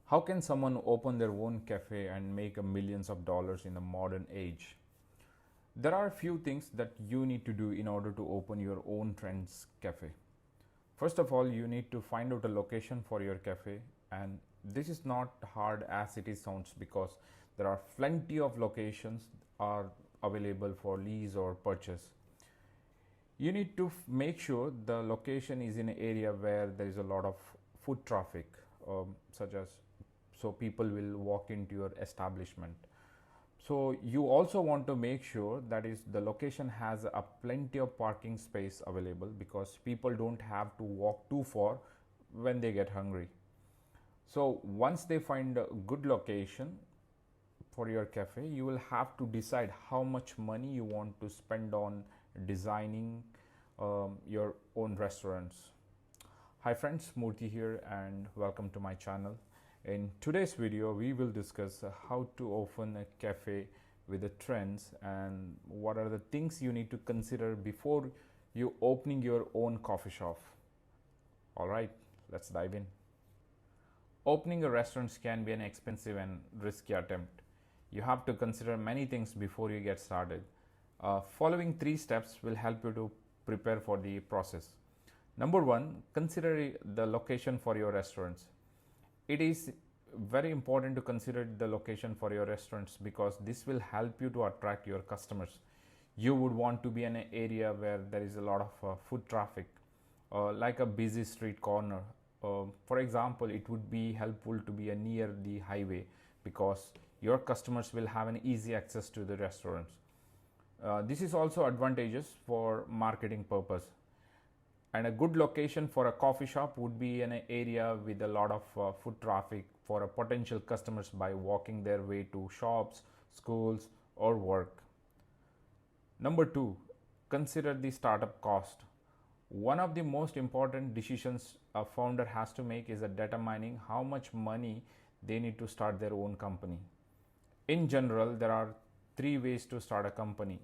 How can someone open their own cafe and make millions of dollars in the modern age? There are a few things that you need to do in order to open your own trends cafe. First of all, you need to find out a location for your cafe, and this is not hard as it is sounds because there are plenty of locations are available for lease or purchase. You need to make sure the location is in an area where there is a lot of foot traffic, such as so people will walk into your establishment. So you also want to make sure that is the location has a plenty of parking space available because people don't have to walk too far when they get hungry. So once they find a good location for your cafe, you will have to decide how much money you want to spend on designing your own restaurants. Hi friends, Murthy here and welcome to my channel. In today's video, we will discuss how to open a cafe with the trends and what are the things you need to consider before you opening your own coffee shop. All right, let's dive in. Opening a restaurant can be an expensive and risky attempt. You have to consider many things before you get started. Following 3 steps will help you to prepare for the process. Number 1, consider the location for your restaurants. It is very important to consider the location for your restaurants because this will help you to attract your customers. You would want to be in an area where there is a lot of foot traffic, like a busy street corner. For example, it would be helpful to be near the highway because your customers will have an easy access to the restaurants. This is also advantageous for marketing purpose. And a good location for a coffee shop would be in an area with a lot of foot traffic for a potential customers by walking their way to shops, schools, or work. Number 2, consider the startup cost. One of the most important decisions a founder has to make is determining how much money they need to start their own company. In general, there are 3 ways to start a company.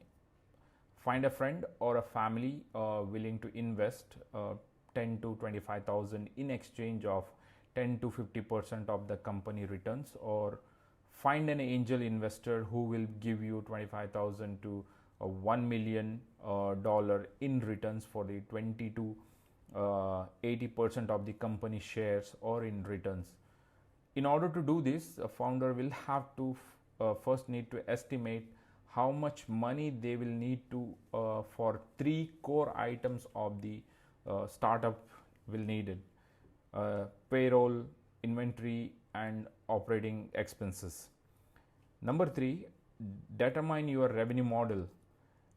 Find a friend or a family willing to invest 10 to 25,000 in exchange of 10 to 50% of the company returns, or find an angel investor who will give you 25,000 to $1 million in returns for the 20 to 80% of the company shares or in returns. In order to do this, a founder will have to first need to estimate how much money they will need to for 3 core items of the startup will needed: payroll, inventory, and operating expenses. Number 3, determine your revenue model.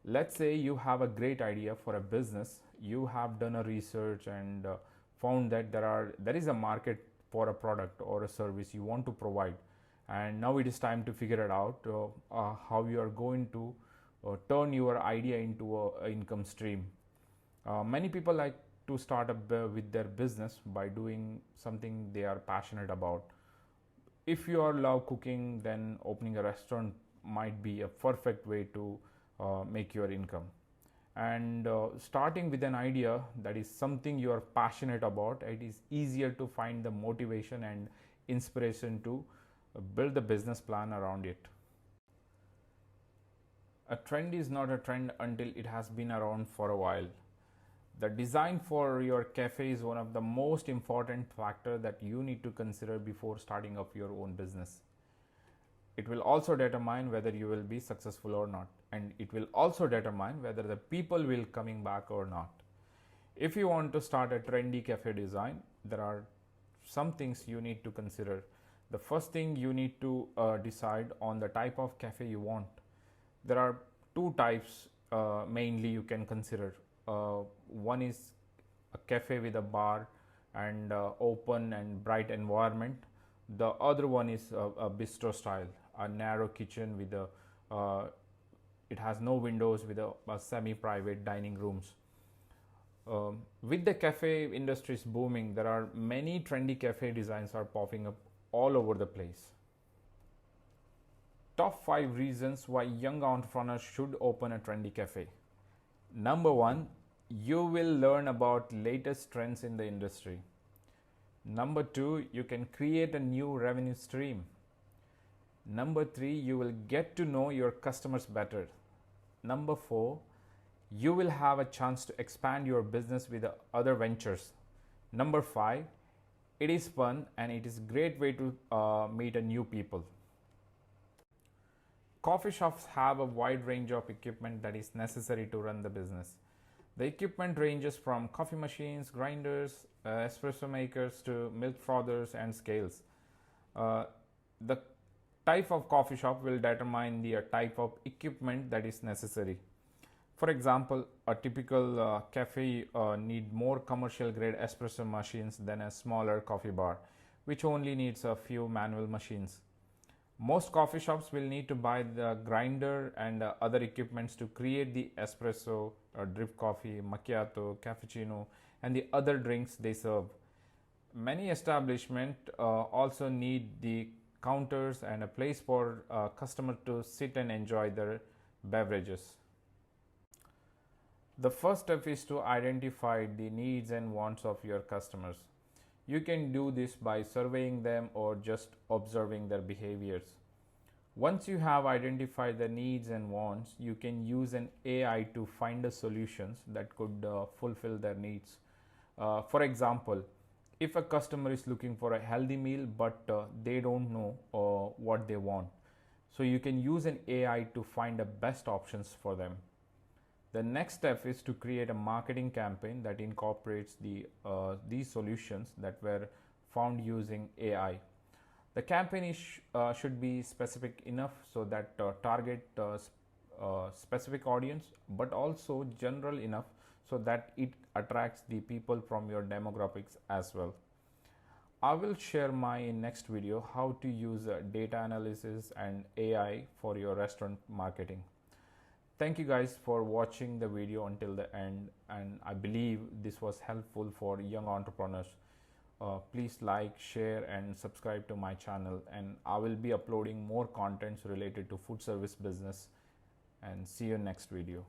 Let's say you have a great idea for a business. You have done a research and found that there is a market for a product or a service you want to provide, and now it is time to figure it out how you are going to turn your idea into an income stream. Many people like to start up with their business by doing something they are passionate about. If you love cooking, then opening a restaurant might be a perfect way to make your income. And starting with an idea that is something you are passionate about, it is easier to find the motivation and inspiration to build the business plan around it. A trend is not a trend until it has been around for a while. The design for your cafe is one of the most important factors that you need to consider before starting up your own business. It will also determine whether you will be successful or not, and it will also determine whether the people will coming back or not. If you want to start a trendy cafe design, there are some things you need to consider. The first thing, you need to decide on the type of cafe you want. There are 2 types mainly you can consider. One is a cafe with a bar and open and bright environment. The other one is a bistro style, a narrow kitchen with it has no windows, with a semi-private dining rooms. With the cafe industries booming, there are many trendy cafe designs are popping up all over the place. Top 5 reasons why young entrepreneurs should open a trendy cafe. Number 1, you will learn about latest trends in the industry. Number 2, you can create a new revenue stream. Number 3, you will get to know your customers better. Number 4, you will have a chance to expand your business with other ventures. Number 5, it is fun and it is a great way to meet a new people. Coffee shops have a wide range of equipment that is necessary to run the business. The equipment ranges from coffee machines, grinders, espresso makers to milk frothers and scales. The type of coffee shop will determine the type of equipment that is necessary. For example, a typical cafe need more commercial grade espresso machines than a smaller coffee bar, which only needs a few manual machines. Most coffee shops will need to buy the grinder and other equipments to create the espresso, drip coffee, macchiato, cappuccino, and the other drinks they serve. Many establishments also need the counters and a place for customer to sit and enjoy their beverages. The first step is to identify the needs and wants of your customers. You can do this by surveying them or just observing their behaviors. Once you have identified the needs and wants, you can use an AI to find the solutions that could fulfill their needs. For example, if a customer is looking for a healthy meal but they don't know what they want, so you can use an AI to find the best options for them. The next step is to create a marketing campaign that incorporates these solutions that were found using AI. The campaign should be specific enough so that target specific audience, but also general enough so that it attracts the people from your demographics as well. I will share my next video how to use data analysis and AI for your restaurant marketing. Thank you guys for watching the video until the end, and I believe this was helpful for young entrepreneurs. Please like, share and subscribe to my channel, and I will be uploading more contents related to food service business, and see you next video.